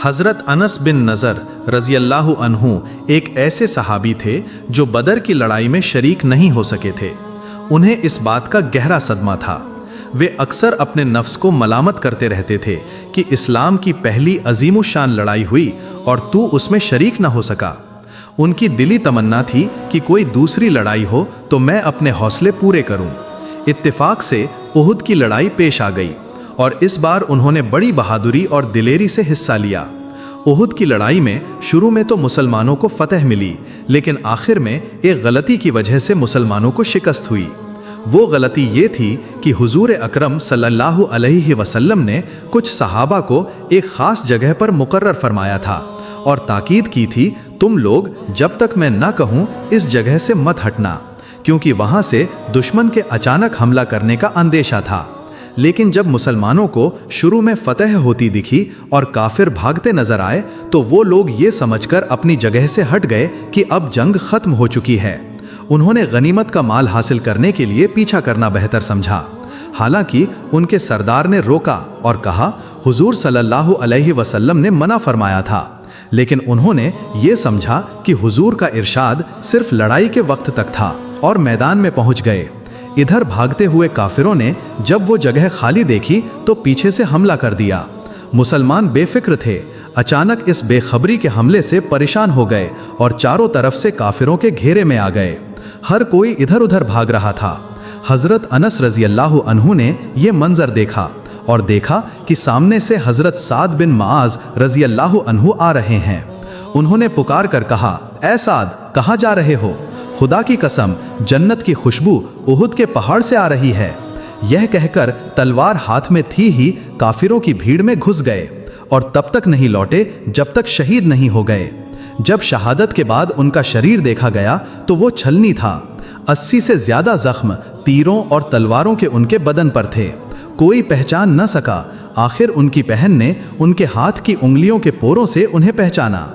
حضرت انس بن نضر رضی اللہ عنہ ایک ایسے صحابی تھے جو بدر کی لڑائی میں شریک نہیں ہو سکے تھے۔ انہیں اس بات کا گہرا صدمہ تھا۔ وہ اکثر اپنے نفس کو ملامت کرتے رہتے تھے کہ اسلام کی پہلی عظیم الشان لڑائی ہوئی اور تو اس میں شریک نہ ہو سکا۔ ان کی دلی تمنا تھی کہ کوئی دوسری لڑائی ہو تو میں اپنے حوصلے پورے کروں۔ اتفاق سے احد کی لڑائی پیش آ گئی اور اس بار انہوں نے بڑی بہادری اور دلیری سے حصہ لیا۔ احد کی لڑائی میں شروع میں تو مسلمانوں کو فتح ملی، لیکن آخر میں ایک غلطی کی وجہ سے مسلمانوں کو شکست ہوئی۔ وہ غلطی یہ تھی کہ حضور اکرم صلی اللہ علیہ وسلم نے کچھ صحابہ کو ایک خاص جگہ پر مقرر فرمایا تھا اور تاکید کی تھی، تم لوگ جب تک میں نہ کہوں اس جگہ سے مت ہٹنا، کیونکہ وہاں سے دشمن کے اچانک حملہ کرنے کا اندیشہ تھا۔ لیکن جب مسلمانوں کو شروع میں فتح ہوتی دکھی اور کافر بھاگتے نظر آئے تو وہ لوگ یہ سمجھ کر اپنی جگہ سے ہٹ گئے کہ اب جنگ ختم ہو چکی ہے۔ انہوں نے غنیمت کا مال حاصل کرنے کے لیے پیچھا کرنا بہتر سمجھا۔ حالانکہ ان کے سردار نے روکا اور کہا، حضور صلی اللہ علیہ وسلم نے منع فرمایا تھا، لیکن انہوں نے یہ سمجھا کہ حضور کا ارشاد صرف لڑائی کے وقت تک تھا اور میدان میں پہنچ گئے۔ ادھر بھاگتے ہوئے کافروں نے جب وہ جگہ خالی دیکھی تو پیچھے سے حملہ کر دیا۔ مسلمان بے فکر تھے، اچانک اس بے خبری کے حملے سے پریشان ہو گئے اور چاروں طرف سے کافروں کے گھیرے میں آ گئے۔ ہر کوئی ادھر ادھر بھاگ رہا تھا۔ حضرت انس رضی اللہ عنہ نے یہ منظر دیکھا اور دیکھا کہ سامنے سے حضرت سعد بن معاذ رضی اللہ عنہ آ رہے ہیں۔ انہوں نے پکار کر کہا، اے سعد، کہاں جا رہے ہو؟ خدا کی قسم، جنت کی خوشبو احد کے پہاڑ سے آ رہی ہے۔ یہ کہہ کر تلوار ہاتھ میں تھی ہی کافروں کی بھیڑ میں گھس گئے اور تب تک نہیں لوٹے جب تک شہید نہیں ہو گئے۔ جب شہادت کے بعد ان کا شریر دیکھا گیا تو وہ چھلنی تھا۔ 80 سے زیادہ زخم تیروں اور تلواروں کے ان کے بدن پر تھے۔ کوئی پہچان نہ سکا۔ آخر ان کی بہن نے ان کے ہاتھ کی انگلیوں کے پوروں سے انہیں پہچانا۔